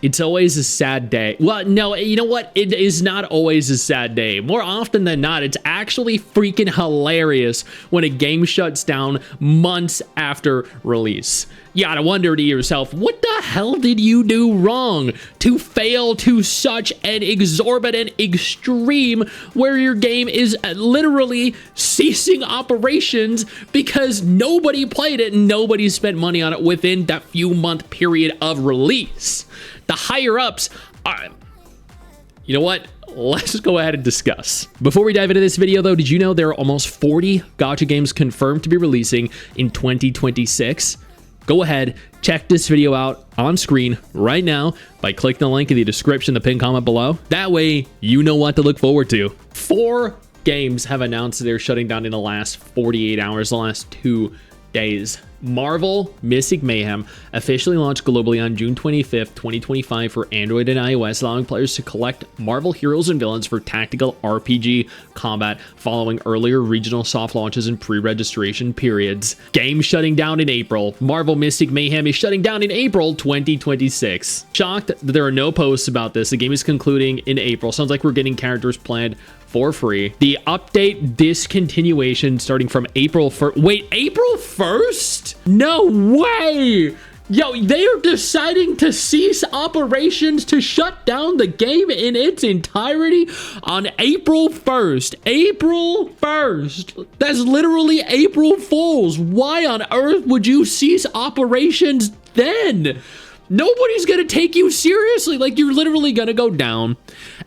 It's always a sad day. Well, no, you know what? It is not always a sad day. More often than not, it's actually freaking hilarious when a game shuts down months after release. You gotta wonder to yourself, what the hell did you do wrong to fail to such an exorbitant extreme where your game is literally ceasing operations because nobody played it and nobody spent money on it within that few month period of release? The higher ups are, you know what? Let's go ahead and discuss. Before we dive into this video though, did you know there are almost 40 gacha games confirmed to be releasing in 2026? Go ahead, check this video out on screen right now by clicking the link in the description, the pinned comment below. That way, you know what to look forward to. 4 games have announced they're shutting down in the last 48 hours, the last 2 days. Marvel Mystic Mayhem officially launched globally on June 25th, 2025 for Android and iOS, allowing players to collect Marvel heroes and villains for tactical RPG combat following earlier regional soft launches and pre-registration periods. Game shutting down in April. Marvel Mystic Mayhem is shutting down in April 2026. Shocked that there are no posts about this. The game is concluding in April. Sounds like we're getting characters planned for free. The update discontinuation starting from April 1st. Wait, April 1st? No way! Yo, they are deciding to cease operations to shut down the game in its entirety on April 1st. April 1st. That's literally April Fool's. Why on earth would you cease operations then? Nobody's gonna take you seriously. Like, you're literally gonna go down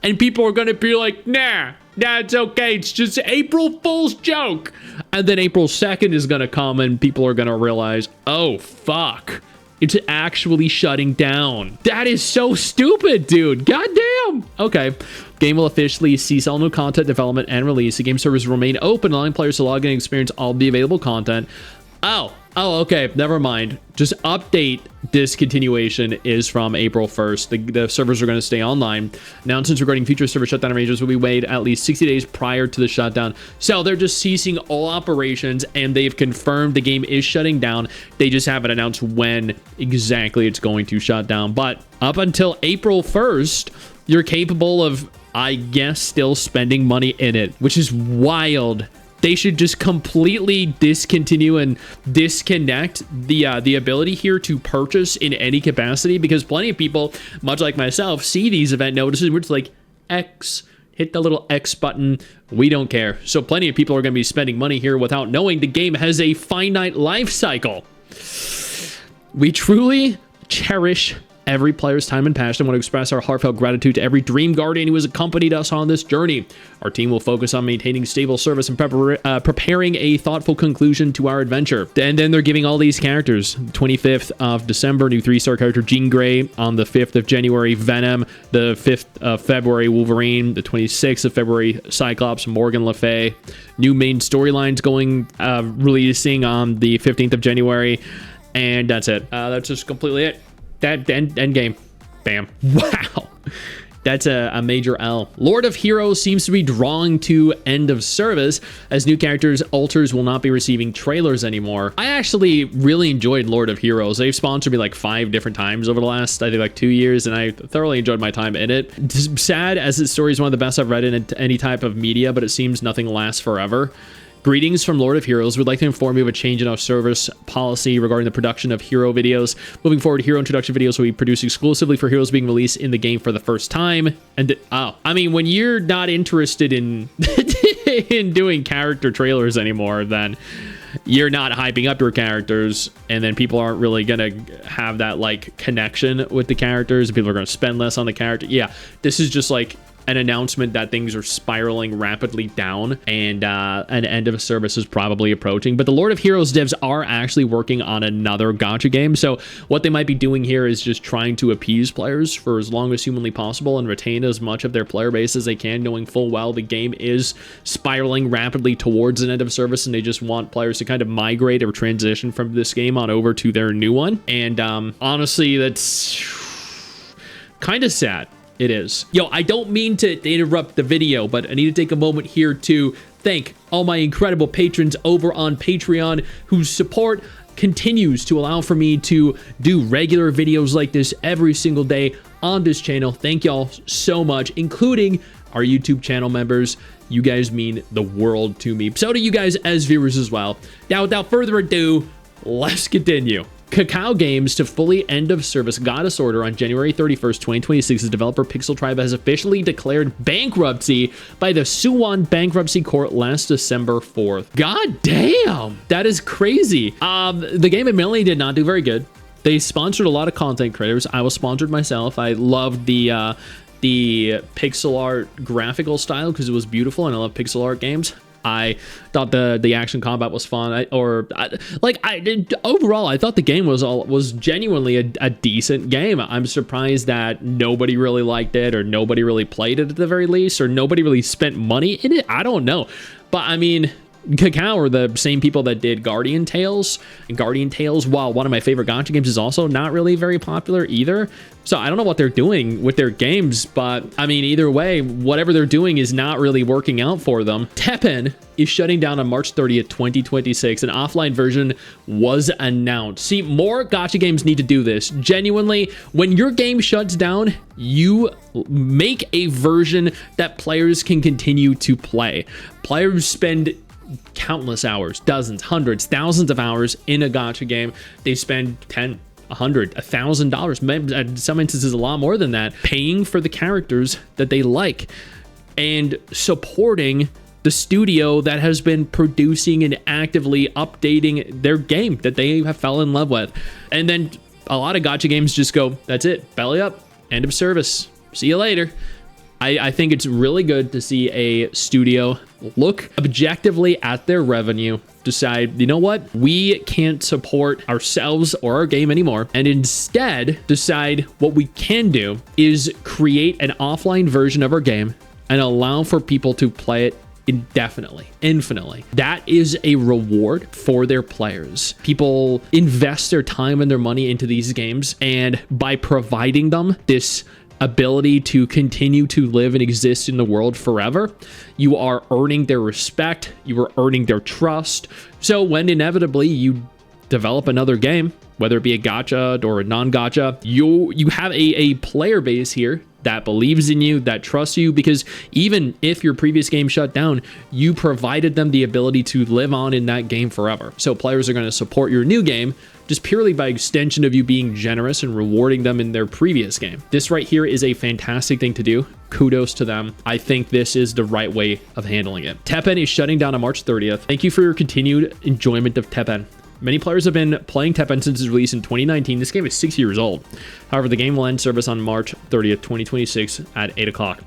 and people are gonna be like, nah, it's okay, it's just April Fool's joke. And then April 2nd is gonna come and people are gonna realize, oh fuck, it's actually shutting down. That is so stupid, dude. Goddamn. Okay. Game will officially cease all new content development and release. The game servers will remain open, allowing players to log in and experience all the available content. Oh, okay, never mind. Just update discontinuation is from April 1st. The servers are going to stay online. Announcements regarding future server shutdown arrangements will be made at least 60 days prior to the shutdown. So they're just ceasing all operations and they've confirmed the game is shutting down. They just haven't announced when exactly it's going to shut down. But up until April 1st, you're capable of, I guess, still spending money in it, which is wild. They should just completely discontinue and disconnect the ability here to purchase in any capacity, because plenty of people, much like myself, see these event notices where it's like X, hit the little X button. We don't care. So plenty of people are going to be spending money here without knowing the game has a finite life cycle. We truly cherish every player's time and passion. I want to express our heartfelt gratitude to every Dream Guardian who has accompanied us on this journey. Our team will focus on maintaining stable service and preparing a thoughtful conclusion to our adventure. And then they're giving all these characters. 25th of December, new 3-star character Jean Grey. On the 5th of January, Venom. The 5th of February, Wolverine. The 26th of February, Cyclops, Morgan Le Fay. New main storylines going, releasing on the 15th of January. And that's it. That's just completely it. That end game. Bam. Wow. That's a major L. Lord of Heroes seems to be drawing to end of service as new characters alters will not be receiving trailers anymore. I actually really enjoyed Lord of Heroes. They've sponsored me like 5 different times over the last, I think, like 2 years, and I thoroughly enjoyed my time in it. It's sad as this story is one of the best I've read in any type of media, but it seems nothing lasts forever. Greetings from Lord of Heroes. We'd like to inform you of a change in our service policy regarding the production of hero videos. Moving forward, hero introduction videos will be produced exclusively for heroes being released in the game for the first time. And I mean, when you're not interested in in doing character trailers anymore, then you're not hyping up your characters, and then people aren't really gonna have that like connection with the characters. People are gonna spend less on the character. Yeah, this is just like an announcement that things are spiraling rapidly down and an end of service is probably approaching. But the Lord of Heroes devs are actually working on another gacha game. So what they might be doing here is just trying to appease players for as long as humanly possible and retain as much of their player base as they can, knowing full well the game is spiraling rapidly towards an end of service, and they just want players to kind of migrate or transition from this game on over to their new one. And honestly, that's kind of sad. It is. Yo, I don't mean to interrupt the video, but I need to take a moment here to thank all my incredible patrons over on Patreon whose support continues to allow for me to do regular videos like this every single day on this channel. Thank y'all so much, including our YouTube channel members. You guys mean the world to me. So do you guys as viewers as well. Now, without further ado, let's continue. Kakao Games to fully end of service Goddess Order on January 31st, 2026. The developer Pixel Tribe has officially declared bankruptcy by the Suwon Bankruptcy Court last December 4th. God damn, that is crazy. The game admittedly did not do very good. They sponsored a lot of content creators. I was sponsored myself. I loved the pixel art graphical style because it was beautiful, and I love pixel art games. I thought the action combat was fun. Overall, I thought the game was genuinely a decent game. I'm surprised that nobody really liked it, or nobody really played it at the very least, or nobody really spent money in it. I don't know, but I mean, Kakao are the same people that did Guardian Tales, and Guardian Tales, while one of my favorite gacha games, is also not really very popular either. So I don't know what they're doing with their games, but I mean, either way, whatever they're doing is not really working out for them. Teppen is shutting down on March 30th, 2026. An offline version was announced. See, more gacha games need to do this. Genuinely, when your game shuts down, you make a version that players can continue to play. Players spend countless hours, dozens, hundreds, thousands of hours in a gacha game. They spend $10, $100, $1,000, in some instances a lot more than that, paying for the characters that they like and supporting the studio that has been producing and actively updating their game that they have fell in love with. And then a lot of gacha games just go, that's it, belly up, end of service, see you later. I think it's really good to see a studio look objectively at their revenue, decide, you know what, we can't support ourselves or our game anymore, and instead decide what we can do is create an offline version of our game and allow for people to play it indefinitely, infinitely. That is a reward for their players. People invest their time and their money into these games, and by providing them this ability to continue to live and exist in the world forever, you are earning their respect, you are earning their trust. So when inevitably you develop another game, whether it be a gacha or a non-gacha, you have a player base here that believes in you, that trusts you, because even if your previous game shut down, you provided them the ability to live on in that game forever. So players are going to support your new game just purely by extension of you being generous and rewarding them in their previous game. This right here is a fantastic thing to do. Kudos to them. I think this is the right way of handling it. Teppen is shutting down on March 30th. Thank you for your continued enjoyment of Teppen. Many players have been playing Teppen since its release in 2019. This game is 6 years old. However, the game will end service on March 30th, 2026 at 8 o'clock.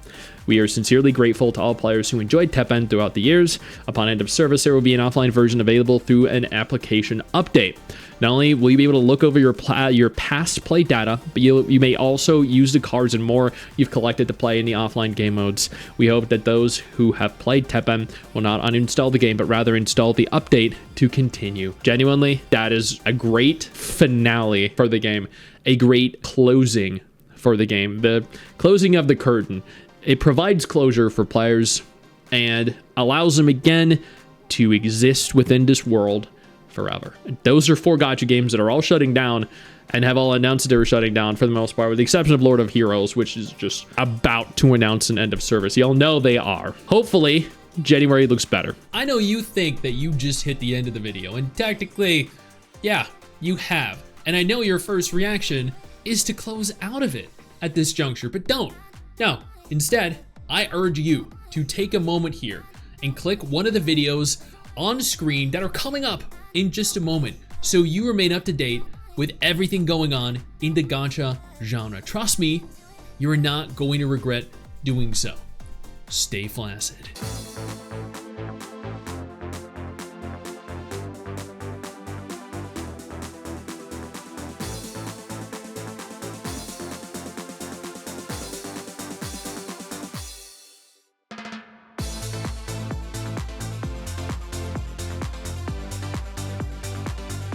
We are sincerely grateful to all players who enjoyed Teppen throughout the years. Upon end of service, there will be an offline version available through an application update. Not only will you be able to look over your past play data, but you may also use the cards and more you've collected to play in the offline game modes. We hope that those who have played Teppen will not uninstall the game, but rather install the update to continue. Genuinely, that is a great finale for the game, a great closing for the game, the closing of the curtain. It provides closure for players and allows them again to exist within this world forever. Those are 4 gacha games that are all shutting down and have all announced that they were shutting down for the most part, with the exception of Lord of Heroes, which is just about to announce an end of service. Y'all know they are. Hopefully, January looks better. I know you think that you just hit the end of the video, and technically, yeah, you have. And I know your first reaction is to close out of it at this juncture, but don't. No. Instead, I urge you to take a moment here and click one of the videos on screen that are coming up in just a moment, so you remain up to date with everything going on in the gacha genre. Trust me, you're not going to regret doing so. Stay flaccid.